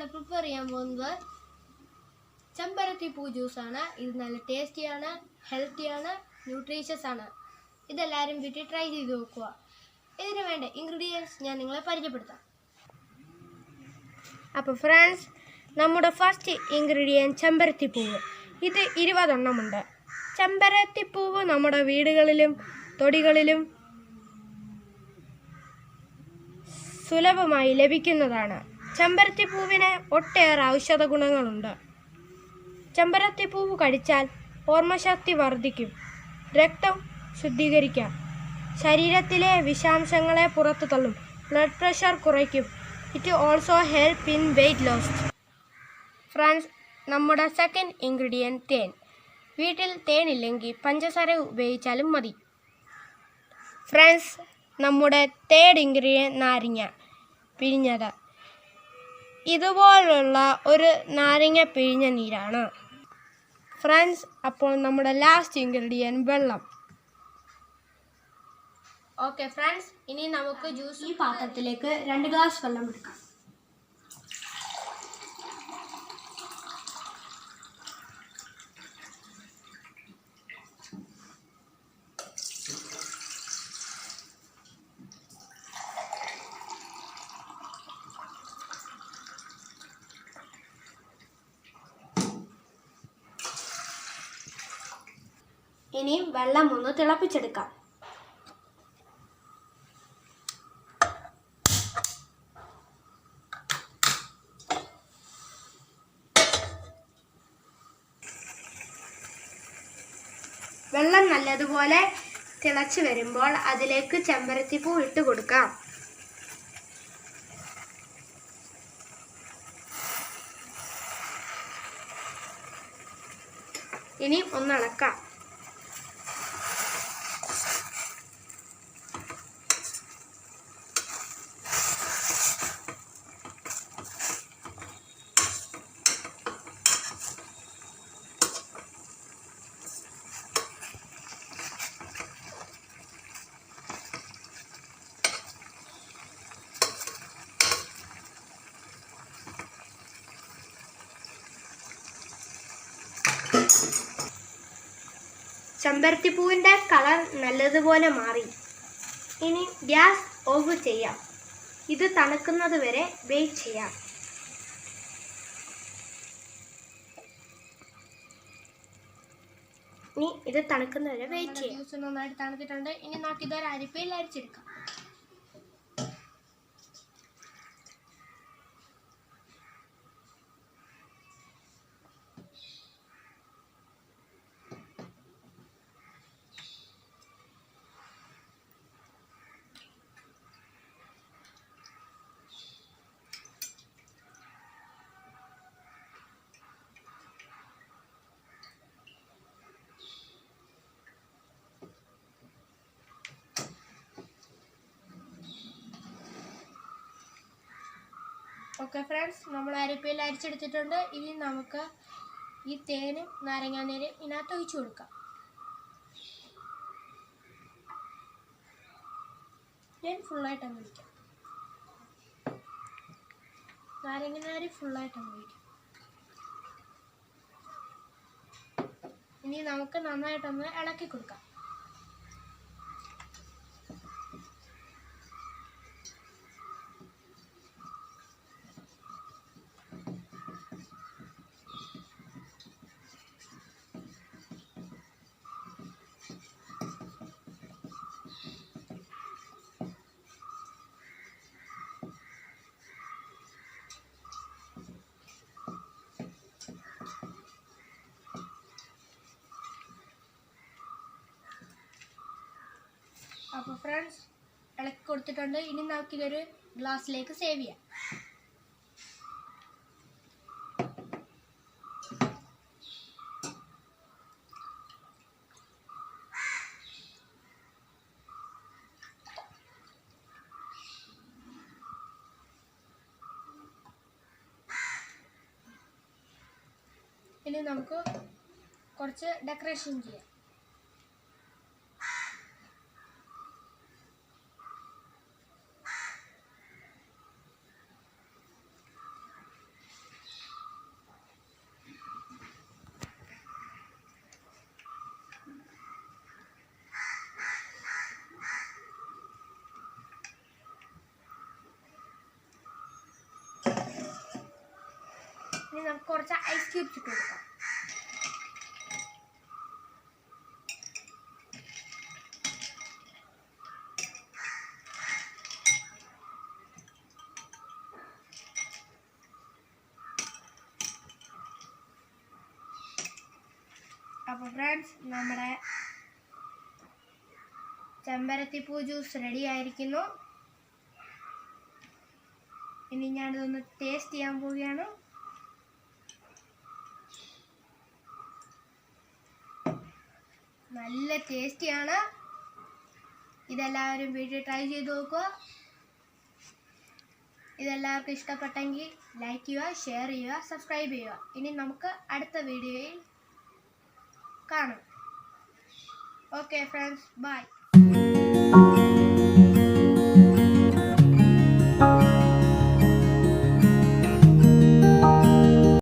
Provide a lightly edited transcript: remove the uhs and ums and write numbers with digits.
നമ്മളിവിടെ പ്രിപ്പയർ ചെയ്യാൻ പോകുന്നത് ചെമ്പരത്തി പൂ ജ്യൂസാണ്. ഇത് നല്ല ടേസ്റ്റിയാണ്, ഹെൽത്തിയാണ്, ന്യൂട്രീഷ്യസ് ആണ്. ഇതെല്ലാവരും വീട്ടിൽ ട്രൈ ചെയ്ത് നോക്കുക. ഇതിന് വേണ്ട ഇൻഗ്രീഡിയൻസ് ഞാൻ നിങ്ങളെ പരിചയപ്പെടുത്താം. അപ്പോൾ ഫ്രണ്ട്സ്, നമ്മുടെ ഫസ്റ്റ് ഇൻഗ്രീഡിയൻറ്റ് ചെമ്പരത്തിപ്പൂവ്. ഇത് 20 എണ്ണമുണ്ട്. ചെമ്പരത്തിപ്പൂവ് നമ്മുടെ വീടുകളിലും തൊടികളിലും സുലഭമായി ലഭിക്കുന്നതാണ്. ചെമ്പരത്തിപ്പൂവിന് ഒട്ടേറെ ഔഷധ ഗുണങ്ങളുണ്ട്. ചെമ്പരത്തിപ്പൂവ് കഴിച്ചാൽ ഓർമ്മശക്തി വർദ്ധിക്കും, രക്തം ശുദ്ധീകരിക്കാം, ശരീരത്തിലെ വിഷാംശങ്ങളെ പുറത്തു തള്ളും, ബ്ലഡ് പ്രഷർ കുറയ്ക്കും. It also help in weight loss. Friends, നമ്മുടെ സെക്കൻഡ് ഇൻഗ്രീഡിയൻറ്റ് തേൻ. വീട്ടിൽ തേനില്ലെങ്കിൽ പഞ്ചസാര ഉപയോഗിച്ചാലും മതി. ഫ്രണ്ട്സ്, നമ്മുടെ തേർഡ് ഇൻഗ്രീഡിയൻറ്റ് നാരങ്ങ പിഴിഞ്ഞത്. ഇതുപോലുള്ള ഒരു നാരങ്ങ പിഴിഞ്ഞ നീരാണ്. ഫ്രണ്ട്സ്, അപ്പോൾ നമ്മുടെ ലാസ്റ്റ് ഇൻഗ്രീഡിയൻറ്റ് വെള്ളം. ഓക്കെ ഫ്രണ്ട്സ്, ഇനി നമുക്ക് ജ്യൂസ് ഈ പാത്രത്തിലേക്ക് 2 ഗ്ലാസ് വെള്ളം എടുക്കാം. ഇനി വെള്ളം ഒന്ന് തിളപ്പിച്ചെടുക്കാം. വെള്ളം നല്ലതുപോലെ തിളച്ച് വരുമ്പോൾ അതിലേക്ക് ചെമ്പരത്തിപ്പൂ ഇട്ട് കൊടുക്കാം. ഇനി ഒന്നിളക്കാം. ചെമ്പരത്തിപ്പൂവിൻ്റെ കളർ നല്ലതുപോലെ മാറി. ഇനി ഗ്യാസ് ഓഫ് ചെയ്യാം. ഇത് തണുക്കുന്നത് വരെ വെയിറ്റ് ചെയ്യാം. ഇനി ഇത് തണുക്കുന്നവരെ വെയിറ്റ് ചെയ്യാം. ജ്യൂസ് നന്നായിട്ട് തണുത്തിട്ടുണ്ട്. ഇനി നമുക്കിതൊരു അരിപ്പയിൽ അരിച്ചെടുക്കാം. ഓക്കെ ഫ്രണ്ട്സ്, നമ്മൾ അരിപ്പയിൽ അരിച്ചെടുത്തിട്ടുണ്ട്. ഇനി നമുക്ക് ഈ തേനും നാരങ്ങാനീരും ഇതിനകത്ത് ഒഴിച്ചു കൊടുക്കാം. ഞാൻ ഫുള്ളായിട്ടങ്ങ് ഒഴിക്കാം. നാരങ്ങാനീര് ഫുള്ളായിട്ടങ്ങ് ഒഴിക്കാം. ഇനി നമുക്ക് നന്നായിട്ടൊന്ന് ഇളക്കി കൊടുക്കാം. അപ്പോൾ ഫ്രണ്ട്സ്, ഇളക്കി കൊടുത്തിട്ടുണ്ട്. ഇനി നമുക്കിതൊരു ഗ്ലാസ്സിലേക്ക് സേവ് ചെയ്യാം. ഇനി നമുക്ക് കുറച്ച് ഡെക്കറേഷൻ ചെയ്യാം. നമുക്ക് കുറച്ച് ഐസ് ക്യൂബ്സ് ഇട്ട് കൊടുക്കാം. അപ്പോൾ ഫ്രണ്ട്സ്, നമ്മുടെ ചെമ്പരത്തിപ്പൂ ജ്യൂസ് റെഡി ആയിരിക്കുന്നു. ഇനി ഞാനിതൊന്ന് ടേസ്റ്റ് ചെയ്യാൻ പോവുകയാണ്. നല്ല ടേസ്റ്റിയാണ്. ഇതെല്ലാവരും വീട്ടിൽ ട്രൈ ചെയ്ത് നോക്കുക. ഇതെല്ലാവർക്കും ഇഷ്ടപ്പെട്ടെങ്കിൽ ലൈക്ക് ചെയ്യുക, ഷെയർ ചെയ്യുക, സബ്സ്ക്രൈബ് ചെയ്യുക. ഇനി നമുക്ക് അടുത്ത വീഡിയോയിൽ കാണാം. Okay friends, by.